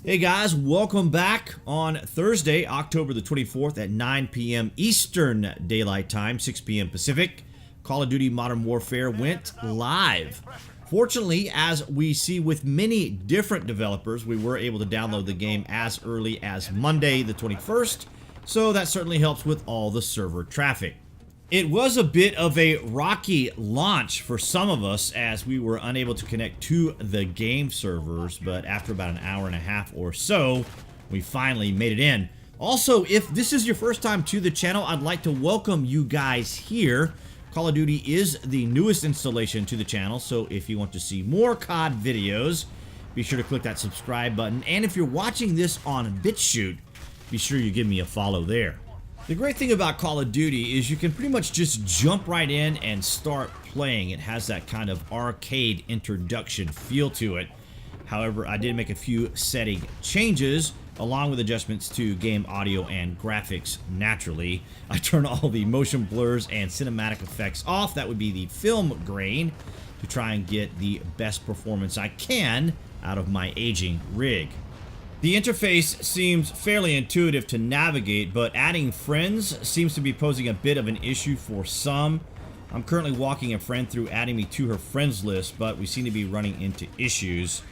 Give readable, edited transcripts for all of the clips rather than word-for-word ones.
Hey guys, welcome back on Thursday, October the 24th at 9 p.m. Eastern Daylight Time, 6 p.m. Pacific. Call of Duty Modern Warfare went live. Fortunately, as we see with many different developers, we were able to download the game as early as Monday the 21st, so that certainly helps with all the server traffic. It was a bit of a rocky launch for some of us as we were unable to connect to the game servers, but after about an hour and a half or so, we finally made it in. Also, if this is your first time to the channel, I'd like to welcome you guys here. Call of Duty is the newest installation to the channel, so if you want to see more COD videos, be sure to click that subscribe button. And if you're watching this on BitChute, be sure you give me a follow there. The great thing about Call of Duty is you can pretty much just jump right in and start playing. It has that kind of arcade introduction feel to it. However, I did make a few setting changes along with adjustments to game audio and graphics naturally. I turned all the motion blurs and cinematic effects off. That would be the film grain to try and get the best performance I can out of my aging rig. The interface seems fairly intuitive to navigate, but adding friends seems to be posing a bit of an issue for some. I'm currently walking a friend through adding me to her friends list, but we seem to be running into issues.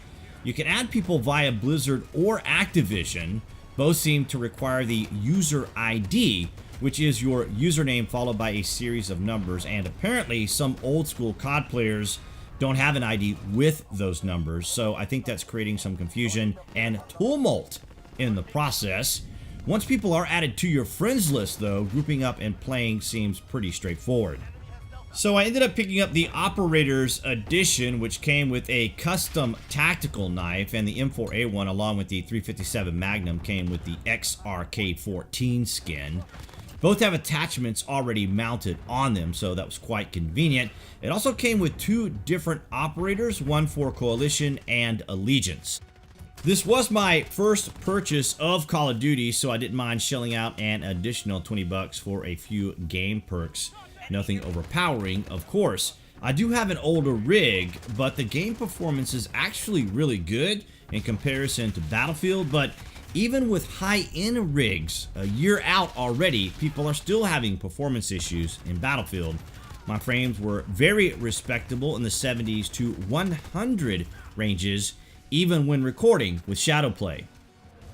You can add people via Blizzard or Activision. Both seem to require the user ID, which is your username followed by a series of numbers, and apparently some old school COD players don't have an ID with those numbers, so I think that's creating some confusion and tumult in the process. Once people are added to your friends list though, grouping up and playing seems pretty straightforward. So I ended up picking up the Operator's Edition, which came with a custom tactical knife, and the M4A1 along with the 357 Magnum came with the X-Arcade14 skin. Both have attachments already mounted on them, so that was quite convenient. It also came with two different operators, one for Coalition and Allegiance. This was my first purchase of Call of Duty, so I didn't mind shelling out an additional 20 bucks for a few game perks. Nothing overpowering, of course. I do have an older rig, but the game performance is actually really good in comparison to Battlefield, but even with high-end rigs, a year out already, people are still having performance issues in Battlefield. My frames were very respectable in the 70s to 100 ranges, even when recording with Shadowplay.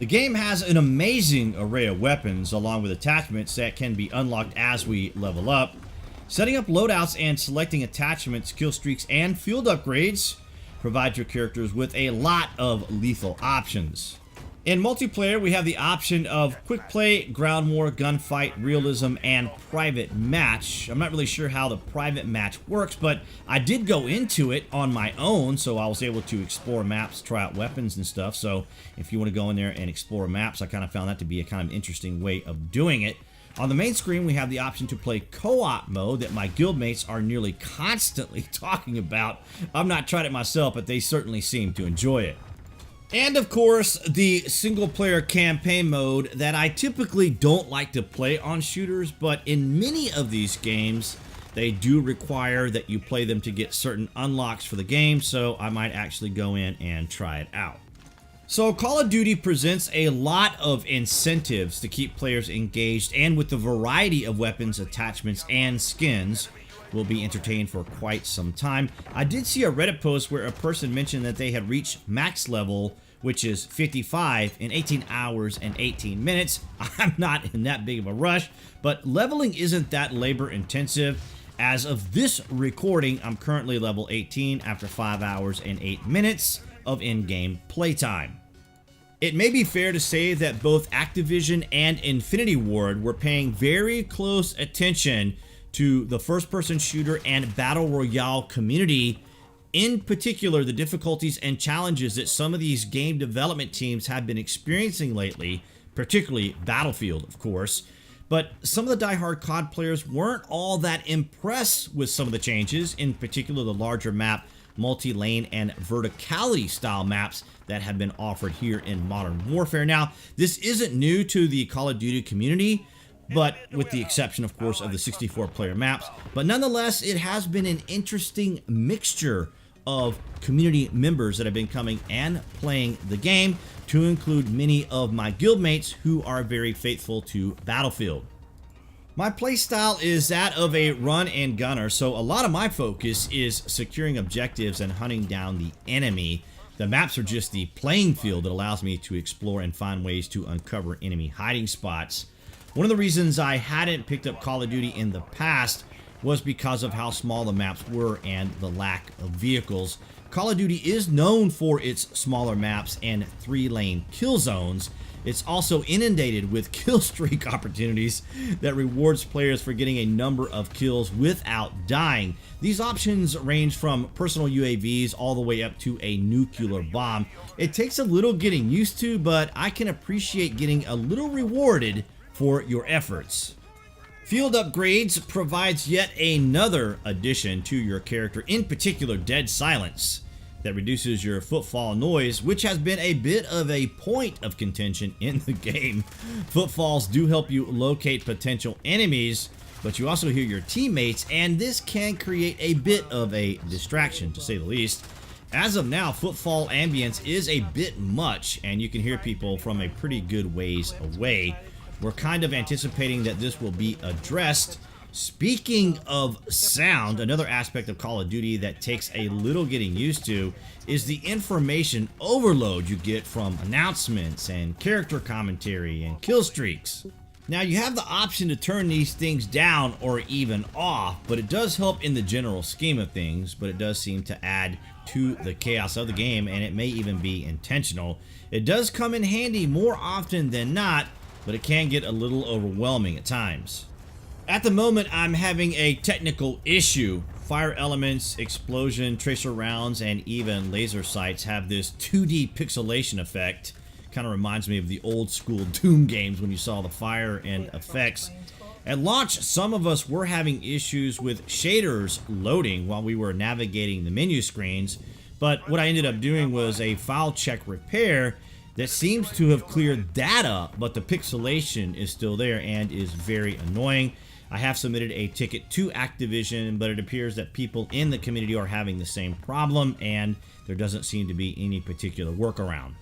The game has an amazing array of weapons, along with attachments that can be unlocked as we level up. Setting up loadouts and selecting attachments, kill streaks, and field upgrades provide your characters with a lot of lethal options. In multiplayer, we have the option of quick play, ground war, gunfight, realism, and private match. I'm not really sure how the private match works, but I did go into it on my own, so I was able to explore maps, try out weapons and stuff. So if you want to go in there and explore maps, I kind of found that to be a kind of interesting way of doing it. On the main screen, we have the option to play co-op mode that my guildmates are nearly constantly talking about. I've not tried it myself, but they certainly seem to enjoy it. And of course, the single-player campaign mode that I typically don't like to play on shooters, but in many of these games, they do require that you play them to get certain unlocks for the game, so I might actually go in and try it out. So Call of Duty presents a lot of incentives to keep players engaged, and with the variety of weapons, attachments, and skins, will be entertained for quite some time. I did see a Reddit post where a person mentioned that they had reached max level, which is 55, in 18 hours and 18 minutes. I'm not in that big of a rush, but leveling isn't that labor intensive. As of this recording, I'm currently level 18 after 5 hours and 8 minutes of in-game playtime. It may be fair to say that both Activision and Infnity Ward were paying very close attention to the first-person shooter and battle royale community, in particular the difficulties and challenges that some of these game development teams have been experiencing lately, particularly Battlefield, of course. But some of the die-hard COD players weren't all that impressed with some of the changes, in particular the larger map, multi-lane, and verticality style maps that have been offered here in Modern Warfare. Now, this isn't new to the Call of Duty community, but with the exception, of course, of the 64-player maps. But nonetheless, it has been an interesting mixture of community members that have been coming and playing the game, to include many of my guildmates who are very faithful to Battlefield. My playstyle is that of a run and gunner, so a lot of my focus is securing objectives and hunting down the enemy. The maps are just the playing field that allows me to explore and find ways to uncover enemy hiding spots. One of the reasons I hadn't picked up Call of Duty in the past was because of how small the maps were and the lack of vehicles. Call of Duty is known for its smaller maps and 3-lane kill zones. It's also inundated with kill streak opportunities that rewards players for getting a number of kills without dying. These options range from personal UAVs all the way up to a nuclear bomb. It takes a little getting used to, but I can appreciate getting a little rewarded for your efforts. Field Upgrades provides yet another addition to your character, in particular Dead Silence, that reduces your footfall noise, which has been a bit of a point of contention in the game. Footfalls do help you locate potential enemies, but you also hear your teammates, and this can create a bit of a distraction, to say the least. As of now, footfall ambience is a bit much, and you can hear people from a pretty good ways away. We're kind of anticipating that this will be addressed. Speaking of sound, another aspect of Call of Duty that takes a little getting used to is the information overload you get from announcements and character commentary and kill streaks. Now, you have the option to turn these things down or even off, but it does help in the general scheme of things, but it does seem to add to the chaos of the game, and it may even be intentional. It does come in handy more often than not, but it can get a little overwhelming at times. At the moment, I'm having a technical issue. Fire elements, explosion, tracer rounds, and even laser sights have this 2D pixelation effect. Kind of reminds me of the old school Doom games when you saw the fire and effects. At launch, some of us were having issues with shaders loading while we were navigating the menu screens, but what I ended up doing was a file check repair that seems to have cleared that up, but the pixelation is still there and is very annoying. I have submitted a ticket to Activision, but it appears that people in the community are having the same problem, and there doesn't seem to be any particular workaround.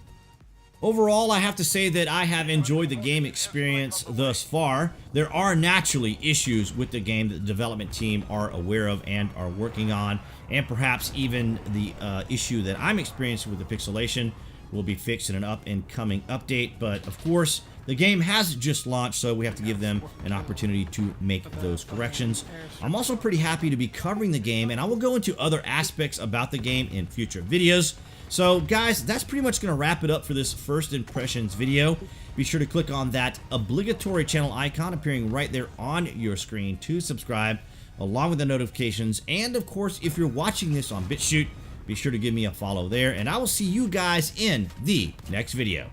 Overall, I have to say that I have enjoyed the game experience thus far. There are naturally issues with the game that the development team are aware of and are working on, and perhaps even the issue that I'm experiencing with the pixelation will be fixed in an up-and-coming update, but of course, the game has just launched, so we have to give them an opportunity to make those corrections. I'm also pretty happy to be covering the game, and I will go into other aspects about the game in future videos. So guys, that's pretty much going to wrap it up for this first impressions video. Be sure to click on that obligatory channel icon appearing right there on your screen to subscribe, along with the notifications, and of course, if you're watching this on BitChute, be sure to give me a follow there, and I will see you guys in the next video.